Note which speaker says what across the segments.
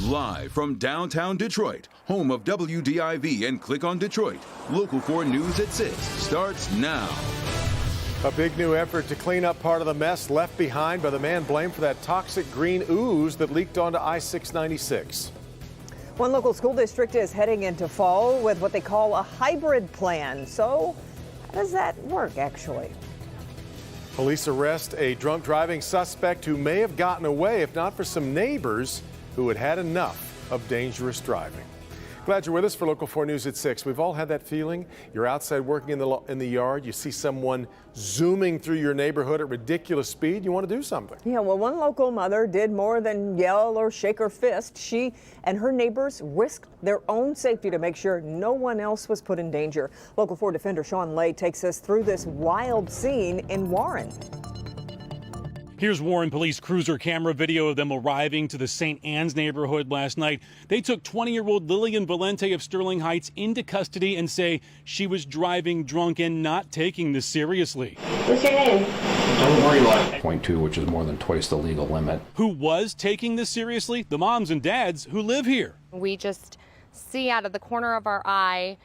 Speaker 1: Live from downtown Detroit, home of WDIV and Click on Detroit, Local 4 News at 6 starts now.
Speaker 2: A big new effort to clean up part of the mess left behind by the man blamed for that toxic green ooze that leaked onto I-696.
Speaker 3: One local school district is heading into fall with what they call a hybrid plan. So how does that work, actually?
Speaker 2: Police arrest a drunk driving suspect who may have gotten away if not for some neighbors who had had enough of dangerous driving. Glad you're with us for Local 4 News at 6. We've all had that feeling. You're outside working in the yard. You see someone zooming through your neighborhood at ridiculous speed. You want to do something.
Speaker 3: Yeah, well, one local mother did more than yell or shake her fist. She and her neighbors risked their own safety to make sure no one else was put in danger. Local 4 defender Sean Lay takes us through this wild scene in Warren.
Speaker 4: Here's Warren Police cruiser camera video of them arriving to the St. Anne's neighborhood last night. They took 20-year-old Lillian Valente of Sterling Heights into custody and say she was driving drunk and not taking this seriously.
Speaker 5: What's your name?
Speaker 6: Don't worry about it. 0.2, which is more than twice the legal limit.
Speaker 4: Who was taking this seriously? The moms and dads who live here.
Speaker 5: We just see out of the corner of our eye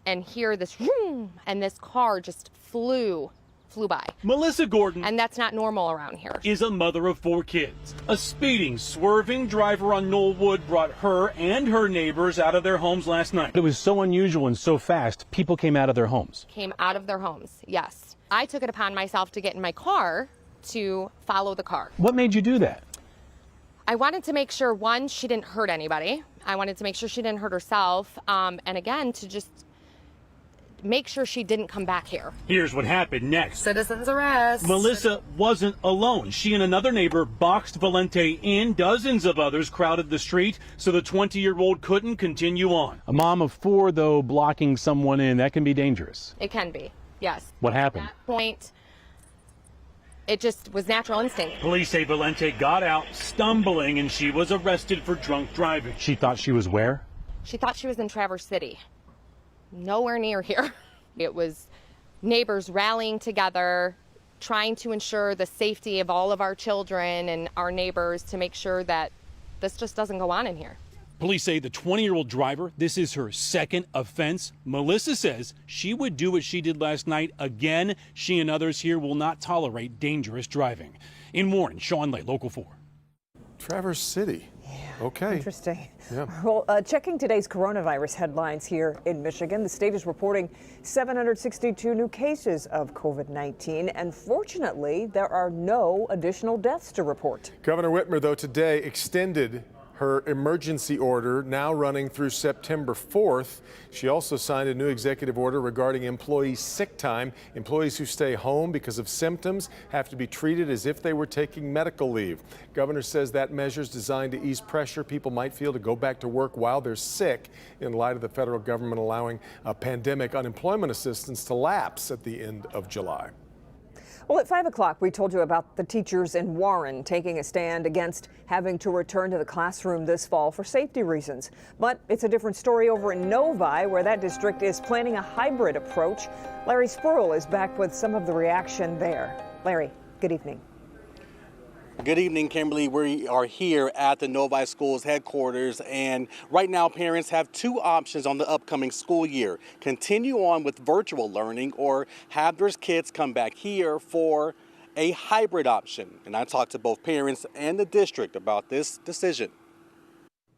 Speaker 5: and hear this vroom, and this car just flew by.
Speaker 4: Melissa Gordon,
Speaker 5: and that's not normal around here,
Speaker 4: is a mother of 4 kids. A speeding, swerving driver on Knollwood brought her and her neighbors out of their homes last night. It was so unusual and so fast, people came out of their homes.
Speaker 5: Yes. I took it upon myself to get in my car to follow the car.
Speaker 4: What made you do that?
Speaker 5: I wanted to make sure, one, she didn't hurt anybody. I wanted to make sure she didn't hurt herself. And again, to just make sure she didn't come back here.
Speaker 4: Here's what happened next.
Speaker 5: Citizens arrest.
Speaker 4: Melissa wasn't alone. She and another neighbor boxed Valente in. Dozens of others crowded the street, so the 20-year-old couldn't continue on. A mom of 4, though, blocking someone in, that can be dangerous.
Speaker 5: It can be, yes.
Speaker 4: What happened?
Speaker 5: At that point, it just was natural instinct.
Speaker 4: Police say Valente got out stumbling and she was arrested for drunk driving. She thought she was where?
Speaker 5: She thought she was in Traverse City. Nowhere near here. It was neighbors rallying together, trying to ensure the safety of all of our children and our neighbors to make sure that this just doesn't go on in here.
Speaker 4: Police say the 20-year-old driver, this is her second offense. Melissa says she would do what she did last night again. She and others here will not tolerate dangerous driving. In Warren, Sean Lay, Local 4.
Speaker 2: Traverse City. Okay.
Speaker 3: Interesting.
Speaker 2: Yeah.
Speaker 3: Well, checking today's coronavirus headlines here in Michigan, the state is reporting 762 new cases of COVID-19, and fortunately, there are no additional deaths to report.
Speaker 2: Governor Whitmer, though, today extended her emergency order, now running through September 4th. She also signed a new executive order regarding employee sick time. Employees who stay home because of symptoms have to be treated as if they were taking medical leave. Governor says that measure is designed to ease pressure people might feel to go back to work while they're sick, in light of the federal government allowing pandemic unemployment assistance to lapse at the end of July.
Speaker 3: Well, at 5 o'clock, we told you about the teachers in Warren taking a stand against having to return to the classroom this fall for safety reasons. But it's a different story over in Novi, where that district is planning a hybrid approach. Larry Spurl is back with some of the reaction there. Larry, good evening.
Speaker 7: Good evening, Kimberly. We are here at the Novi Schools headquarters, and right now parents have 2 options on the upcoming school year: continue on with virtual learning or have their kids come back here for a hybrid option. And I talked to both parents and the district about this decision.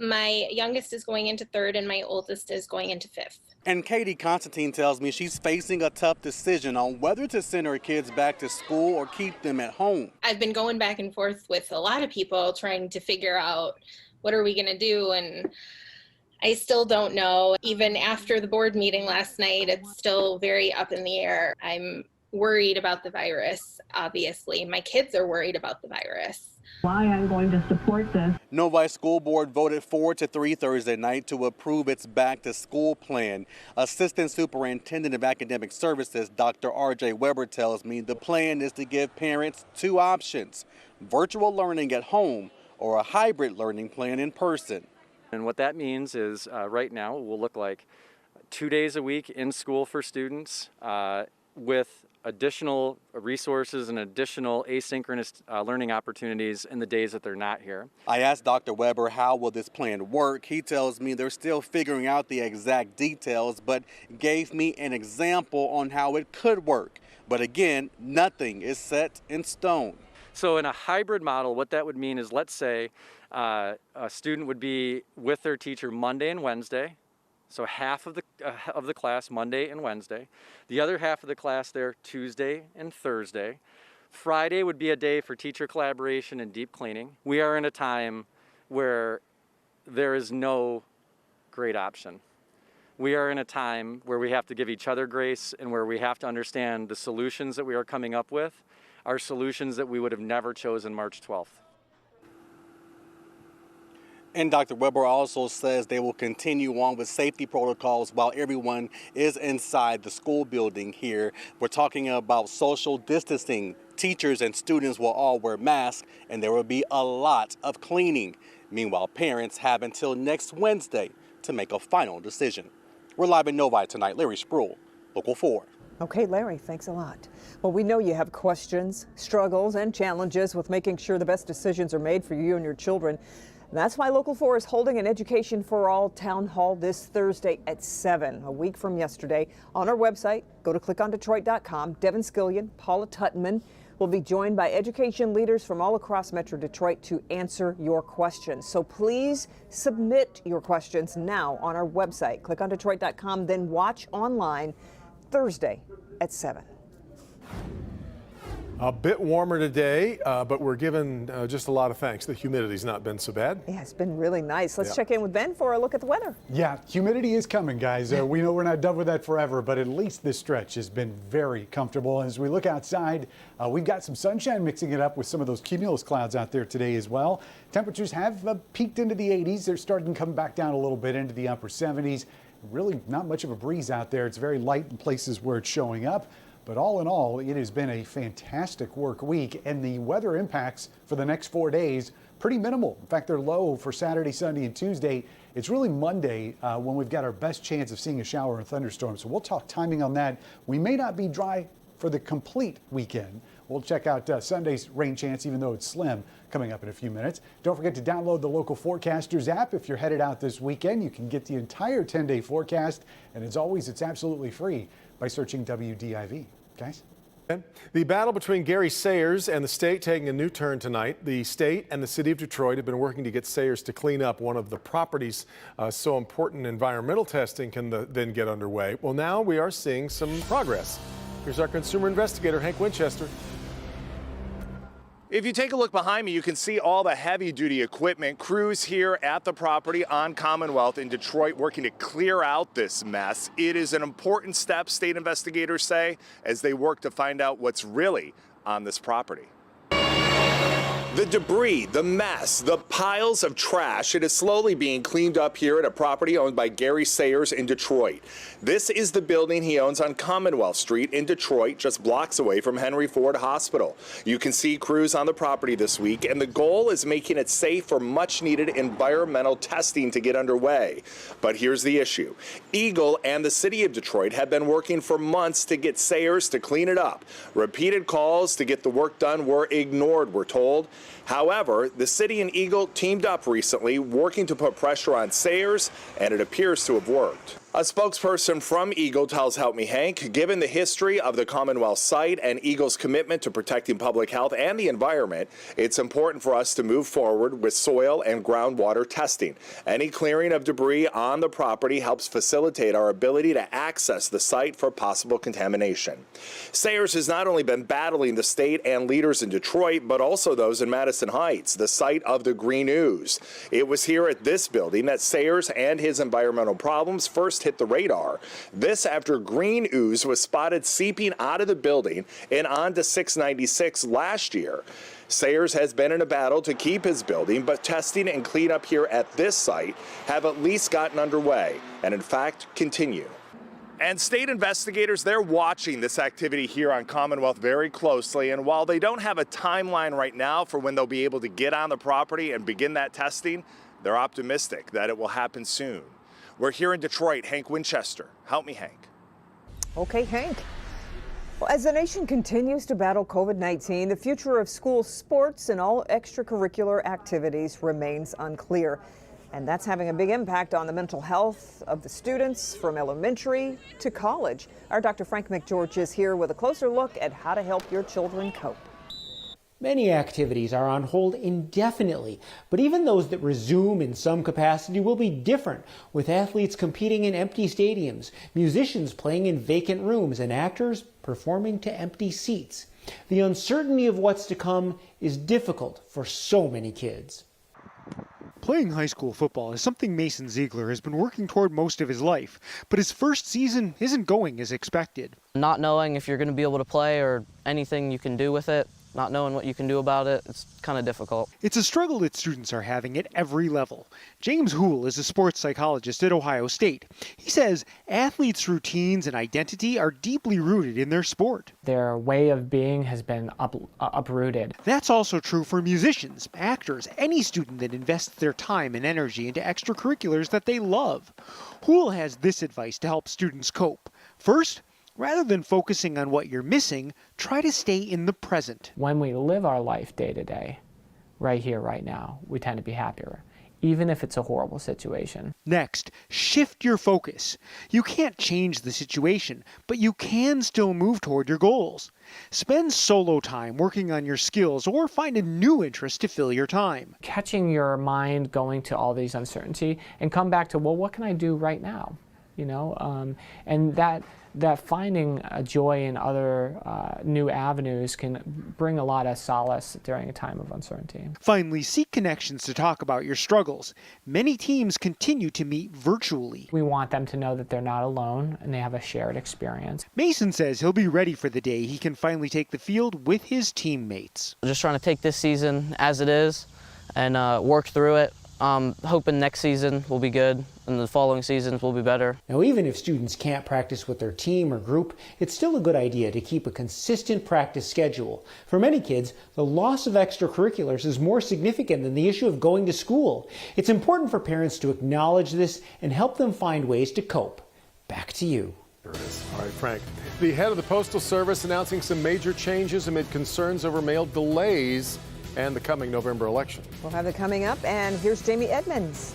Speaker 8: My youngest is going into 3rd and my oldest is going into 5th.
Speaker 7: And Katie Constantine tells me she's facing a tough decision on whether to send her kids back to school or keep them at home.
Speaker 8: I've been going back and forth with a lot of people trying to figure out what are we going to do, and I still don't know. Even after the board meeting last night, it's still very up in the air. I'm worried about the virus, obviously. My kids are worried about the virus.
Speaker 9: Why I'm going to support this.
Speaker 7: Novi School Board voted 4-3 Thursday night to approve its back to school plan. Assistant Superintendent of Academic Services, Dr. R.J. Weber, tells me the plan is to give parents 2 options: virtual learning at home or a hybrid learning plan in person.
Speaker 10: And what that means is right now it will look like 2 days a week in school for students, with additional resources and additional asynchronous learning opportunities in the days that they're not here.
Speaker 7: I asked Dr. Weber how will this plan work. He tells me they're still figuring out the exact details, but gave me an example on how it could work. But again, nothing is set in stone.
Speaker 10: So in a hybrid model, what that would mean is, let's say a student would be with their teacher Monday and Wednesday. So half of the class Monday and Wednesday. The other half of the class there Tuesday and Thursday. Friday would be a day for teacher collaboration and deep cleaning. We are in a time where there is no great option. We are in a time where we have to give each other grace and where we have to understand the solutions that we are coming up with are solutions that we would have never chosen March 12th.
Speaker 7: And Dr. Weber also says they will continue on with safety protocols while everyone is inside the school building here. We're talking about social distancing. Teachers and students will all wear masks, and there will be a lot of cleaning. Meanwhile, parents have until next Wednesday to make a final decision. We're live in Novi tonight. Larry Spruill, Local 4.
Speaker 3: Okay, Larry, thanks a lot. Well, we know you have questions, struggles, and challenges with making sure the best decisions are made for you and your children. That's why Local 4 is holding an Education for All town hall this Thursday at 7, a week from yesterday. On our website, go to clickondetroit.com. Devin Skillion, Paula Tutman will be joined by education leaders from all across Metro Detroit to answer your questions. So please submit your questions now on our website, clickondetroit.com, then watch online Thursday at 7.
Speaker 2: A bit warmer today, but we're given just a lot of thanks. The humidity's not been so bad.
Speaker 3: Yeah, it's been really nice. Let's check in with Ben for a look at the weather.
Speaker 11: Yeah, humidity is coming, guys. We know we're not done with that forever, but at least this stretch has been very comfortable. As we look outside, we've got some sunshine mixing it up with some of those cumulus clouds out there today as well. Temperatures have peaked into the 80s. They're starting to come back down a little bit into the upper 70s. Really not much of a breeze out there. It's very light in places where it's showing up. But all in all, it has been a fantastic work week, and the weather impacts for the next 4 days, pretty minimal. In fact, they're low for Saturday, Sunday, and Tuesday. It's really Monday when we've got our best chance of seeing a shower or thunderstorm. So we'll talk timing on that. We may not be dry for the complete weekend. We'll check out Sunday's rain chance, even though it's slim, coming up in a few minutes. Don't forget to download the Local Forecasters app. If you're headed out this weekend, you can get the entire 10-day forecast. And as always, it's absolutely free by searching WDIV. Guys?
Speaker 2: The battle between Gary Sayers and the state taking a new turn tonight. The state and the city of Detroit have been working to get Sayers to clean up one of the properties so important environmental testing can then get underway. Well, now we are seeing some progress. Here's our consumer investigator, Hank Winchester.
Speaker 12: If you take a look behind me, you can see all the heavy-duty equipment, crews here at the property on Commonwealth in Detroit working to clear out this mess. It is an important step, state investigators say, as they work to find out what's really on this property. The debris, the mess, the piles of trash, it is slowly being cleaned up here at a property owned by Gary Sayers in Detroit. This is the building he owns on Commonwealth Street in Detroit, just blocks away from Henry Ford Hospital. You can see crews on the property this week, and the goal is making it safe for much-needed environmental testing to get underway. But here's the issue. Eagle and the city of Detroit have been working for months to get Sayers to clean it up. Repeated calls to get the work done were ignored, we're told. However, the city and Eagle teamed up recently, working to put pressure on Sayers, and it appears to have worked. A spokesperson from Eagle tells Help Me Hank, given the history of the Commonwealth site and Eagle's commitment to protecting public health and the environment, it's important for us to move forward with soil and groundwater testing. Any clearing of debris on the property helps facilitate our ability to access the site for possible contamination. Sayers has not only been battling the state and leaders in Detroit, but also those in Madison Heights, the site of the Green Ooze. It was here at this building that Sayers and his environmental problems first hit the radar. This after green ooze was spotted seeping out of the building and onto 696 last year. Sayers has been in a battle to keep his building, but testing and cleanup here at this site have at least gotten underway and in fact continue. And state investigators, they're watching this activity here on Commonwealth very closely. And while they don't have a timeline right now for when they'll be able to get on the property and begin that testing, they're optimistic that it will happen soon. We're here in Detroit. Hank Winchester. Help Me, Hank.
Speaker 3: Okay, Hank. Well, as the nation continues to battle COVID-19, the future of school sports and all extracurricular activities remains unclear. And that's having a big impact on the mental health of the students from elementary to college. Our Dr. Frank McGeorge is here with a closer look at how to help your children cope.
Speaker 13: Many activities are on hold indefinitely, but even those that resume in some capacity will be different, with athletes competing in empty stadiums, musicians playing in vacant rooms, and actors performing to empty seats. The uncertainty of what's to come is difficult for so many kids.
Speaker 14: Playing high school football is something Mason Ziegler has been working toward most of his life, but his first season isn't going as expected.
Speaker 15: Not knowing if you're going to be able to play or anything you can do with it, not knowing what you can do about it, it's kind of difficult.
Speaker 14: It's a struggle that students are having at every level. James Houle is a sports psychologist at Ohio State. He says athletes' routines and identity are deeply rooted in their sport.
Speaker 16: Their way of being has been uprooted.
Speaker 14: That's also true for musicians, actors, any student that invests their time and energy into extracurriculars that they love. Houle has this advice to help students cope. First, rather than focusing on what you're missing, try to stay in the present.
Speaker 16: When we live our life day to day, right here, right now, we tend to be happier, even if it's a horrible situation.
Speaker 14: Next, shift your focus. You can't change the situation, but you can still move toward your goals. Spend solo time working on your skills or find a new interest to fill your time.
Speaker 16: Catching your mind going to all these uncertainty and come back to, well, what can I do right now? You know, and that finding a joy in other new avenues can bring a lot of solace during a time of uncertainty.
Speaker 14: Finally, seek connections to talk about your struggles. Many teams continue to meet virtually.
Speaker 16: We want them to know that they're not alone and they have a shared experience.
Speaker 14: Mason says he'll be ready for the day he can finally take the field with his teammates.
Speaker 15: Just trying to take this season as it is and work through it. Hoping next season will be good and the following seasons will be better.
Speaker 13: Now, even if students can't practice with their team or group, it's still a good idea to keep a consistent practice schedule. For many kids, the loss of extracurriculars is more significant than the issue of going to school. It's important for parents to acknowledge this and help them find ways to cope. Back to you.
Speaker 2: There it is. All right, Frank. The head of the Postal Service announcing some major changes amid concerns over mail delays and the coming November election.
Speaker 3: We'll have it coming up, and here's Jamie Edmonds.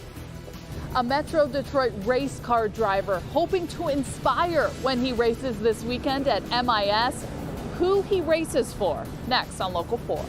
Speaker 17: A Metro Detroit race car driver hoping to inspire when he races this weekend at MIS. Who he races for, next on Local 4.